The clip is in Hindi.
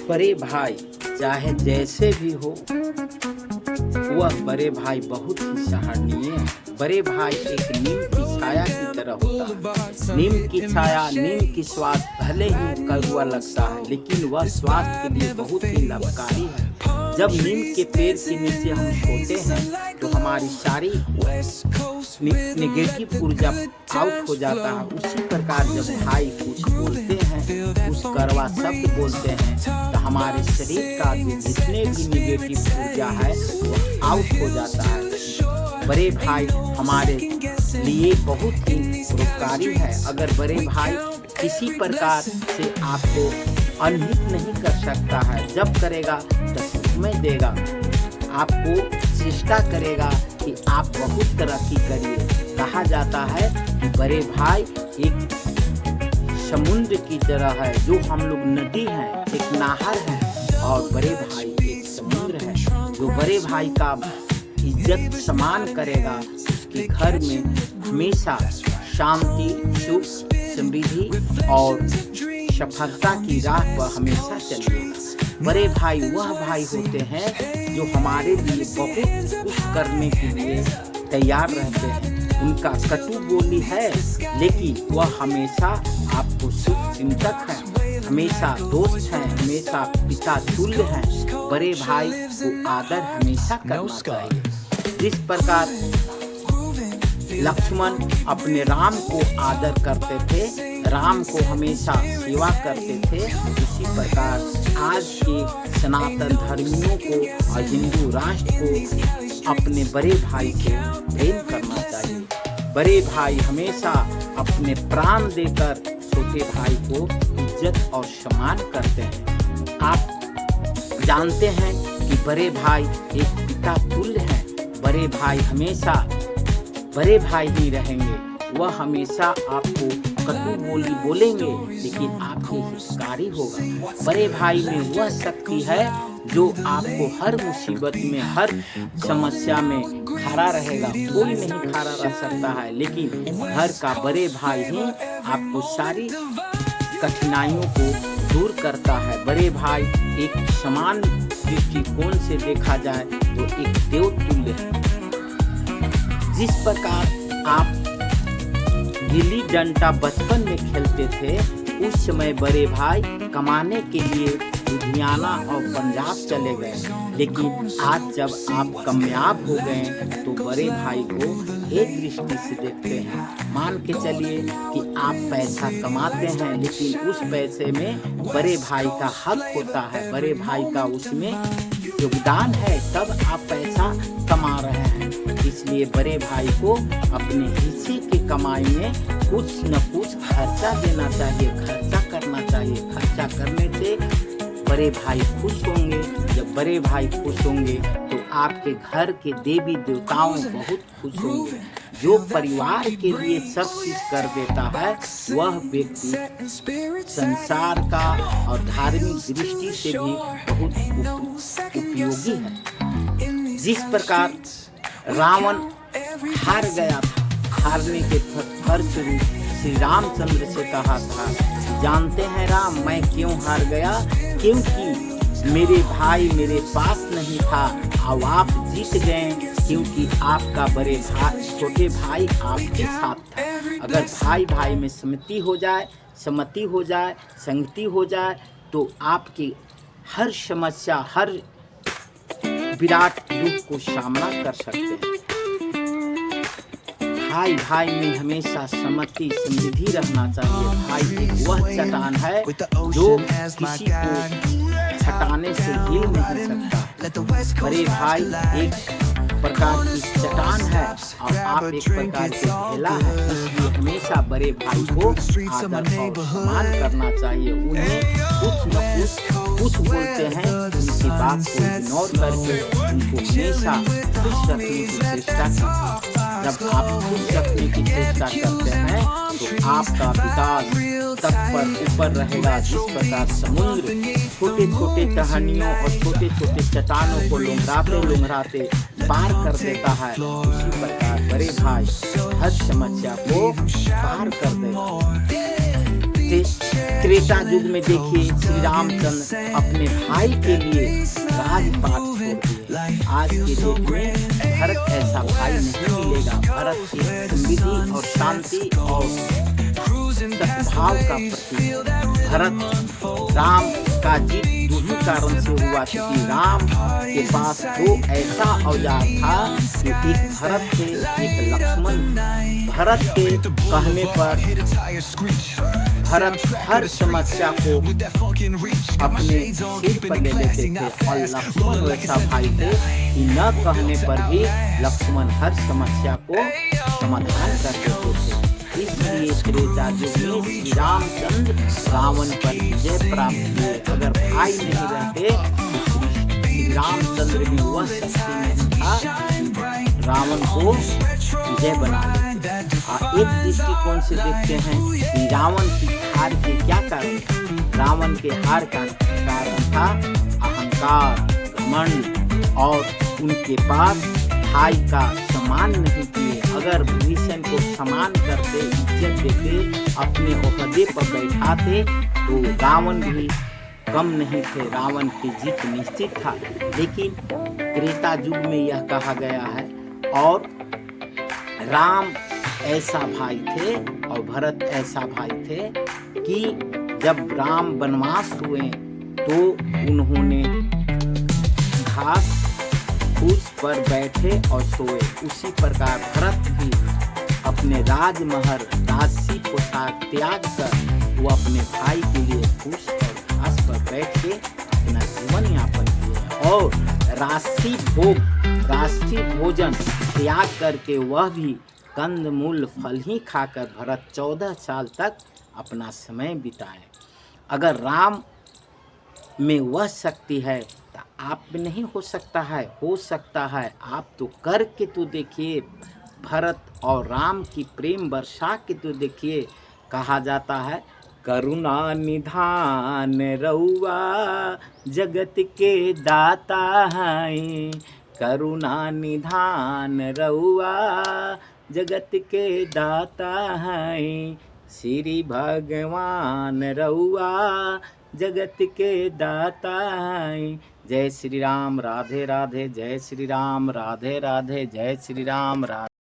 बड़े भाई चाहे जैसे भी हो, वह बड़े भाई बहुत ही सराहनीय है। बड़े भाई एक नीम की छाया की तरह होता है। नीम की छाया, नीम की स्वाद भले ही कड़वा लगता है, लेकिन वह स्वास्थ्य के लिए बहुत ही लाभकारी है। जब नीम के पेड़ के नीचे हम सोते हैं तो हमारी सारी नेगेटिव ऊर्जा आउट हो जाता है। उसी प्रकार जब भाई कुछ बोलते हैं, कुछ कड़वा शब्द बोलते हैं, तो हमारे शरीर का जितने भी नेगेटिव ऊर्जा है वो आउट हो जाता है। बड़े भाई हमारे लिए बहुत ही उपकारी है। अगर बड़े भाई किसी प्रकार से आपको अनहित नहीं कर सकता है, जब करेगा तो सुख में देगा, आपको चेष्टा करेगा कि आप बहुत तरक्की करिए। कहा जाता है कि बड़े भाई एक समुद्र की तरह है, जो हम लोग नदी है, एक नहर है, और बड़े भाई एक समुद्र है। जो बड़े भाई का इज्जत सम्मान करेगा, उसके घर में हमेशा शांति, सुख, समृद्धि और सफलता की राह पर हमेशा चलेगा। बड़े भाई वह भाई होते हैं जो हमारे लिए बहुत कुछ करने के लिए तैयार रहते हैं। उनका कटु बोली है, लेकिन वह हमेशा आपको शुभ चिंतक है, हमेशा दोस्त हैं, हमेशा पिता तुल्य हैं। बड़े भाई को आदर हमेशा करना चाहिए। जिस प्रकार लक्ष्मण अपने राम को आदर करते थे, राम को हमेशा सेवा करते थे, उसी प्रकार आज के सनातन धर्मियों को और हिंदू राष्ट्र को अपने बड़े भाई से प्रेम करना चाहिए। बड़े भाई हमेशा अपने प्राण देकर छोटे भाई को इज्जत और सम्मान करते हैं। आप जानते हैं कि बड़े भाई एक पिता तुल्य हैं। बड़े भाई हमेशा बड़े भाई ही रहेंगे। वह हमेशा आपको कटु बोली बोलेंगे, लेकिन आपके हितकारी होगा। बड़े भाई में वह शक्ति है जो आपको हर मुसीबत में, हर समस्या में खड़ा रहेगा। कोई नहीं खड़ा रह सकता है, लेकिन घर का बड़े भाई ही आपको सारी कठिनाइयों को दूर करता है। बड़े भाई एक समान दृष्टिकोण से देखा जाए तो एक देव तुल्य है। जिस प्रकार आप गिल्ली डंडा बचपन में खेलते थे, उस समय बड़े भाई कमाने के लिए लुधियाना और पंजाब चले गए, लेकिन आज जब आप कामयाब हो गए तो बड़े भाई को एक दृष्टि से देखते हैं। मान के चलिए कि आप पैसा कमाते हैं, लेकिन उस पैसे में बड़े भाई का हक होता है, बड़े भाई का उसमें योगदान है, तब आप पैसा कमा रहे हैं। इसलिए बड़े भाई को अपने हिस्से की कमाई में कुछ न कुछ खर्चा देना चाहिए, खर्चा करना चाहिए। खर्चा करने से बड़े भाई खुश होंगे। जब बड़े भाई खुश होंगे तो आपके घर के देवी देवताओं बहुत खुश होंगे। जो परिवार के लिए सब चीज कर देता है, वह व्यक्ति संसार का और धार्मिक दृष्टि से भी बहुत उपयोगी है। जिस प्रकार रावण हार गया था, हारने के फलस्वरूप श्री रामचंद्र से कहा था, जानते हैं राम, मैं क्यों हार गया? क्योंकि मेरे भाई मेरे पास नहीं था। अब आप जीत गए क्योंकि आपका बड़े भाई, छोटे भाई आपके साथ था। अगर भाई भाई में सहमति हो जाए, संगति हो जाए, तो आपकी हर समस्या, हर विराट दुख को सामना कर सकते हैं। भाई भाई में हमेशा समृद्धि समृद्धि रहना चाहिए। भाई एक वह चट्टान है जो किसी को हटाने से हिल नहीं सकता। बड़े भाई एक प्रकार की चट्टान है और आप एक प्रकार के ढेला है, इसलिए हमेशा बड़े भाई को आदर और सम्मान करना चाहिए। उन्हें कुछ न कुछ बोलते हैं, उनकी बात को इग्नोर करके उनको हमेशा खुश रखने की चेष्टा कीजिए। जब आप खुश रखने की चेष्टा करते हैं तो आपका विकास तट पर ऊपर रहेगा। जिस प्रकार समुद्र छोटे छोटे टहनियों और छोटे छोटे चट्टानों को लुंघराते पार कर देता है, उसी प्रकार बड़े भाई हर समस्या को पार कर देगा। त्रेता युग में देखिए श्री रामचंद्र अपने भाई के लिए राजपाट छोड़ दिए। आज के डेट में भरत ऐसा भाई नहीं मिलेगा। भरत की समृद्धि और शांति और सद्भाव का प्रतीक भरत राम का जीत दूसरे कारण से हुआ क्योंकि राम के पास दो ऐसा औजार था कि एक भरत थे एक लक्ष्मण। भरत के कहने पर भरत हर समस्या को अपने सिर पर ले लेते थे और लक्ष्मण वैसा भाई थे कि न कहने पर भी लक्ष्मण हर समस्या को समाधान कर देते थे। इसलिए त्रेता युग में श्री रामचंद्र रावण पर विजय प्राप्त किए। अगर भाई नहीं रहते तो श्री रामचंद्र भी वह शक्ति नहीं था रावण को विजय बना लेते। एक दृष्टिकोण से देखते हैं कि रावण की हार के क्या कारण था। रावण के हार का कारण था अहंकार, घमंड और उनके पास भाई का सम्मान नहीं किए। अगर विभीषण को सम्मान करते, इज्जत देते, अपने ओहदे पर बैठाते तो रावण भी कम नहीं थे, रावण की जीत निश्चित था। लेकिन त्रेता युग में यह कहा गया है और राम ऐसा भाई थे और भरत ऐसा भाई थे कि जब राम वनवास हुए तो उन्होंने घास फूस पर बैठे और सोए। उसी प्रकार भरत भी अपने राजमहल राजसी पोशाक त्याग कर वो अपने भाई के लिए फूस और घास पर बैठ के अपना जीवन यापन किए और राष्ट्रीय भोजन त्याग करके वह भी कंदमूल फल ही खाकर भरत 14 साल तक अपना समय बिताए। अगर राम में वह शक्ति है तो आप में नहीं हो सकता है, हो सकता है। आप तो करके तो देखिए, भरत और राम की प्रेम वर्षा के तो देखिए। कहा जाता है करुणा निधान रउआ जगत के दाता है, करुणा निधान रउआ जगत के दाता है, श्री भगवान रउआ जगत के दाता है। जय श्री राम, राधे राधे। जय श्री राम, राधे राधे। जय श्री राम, राधे।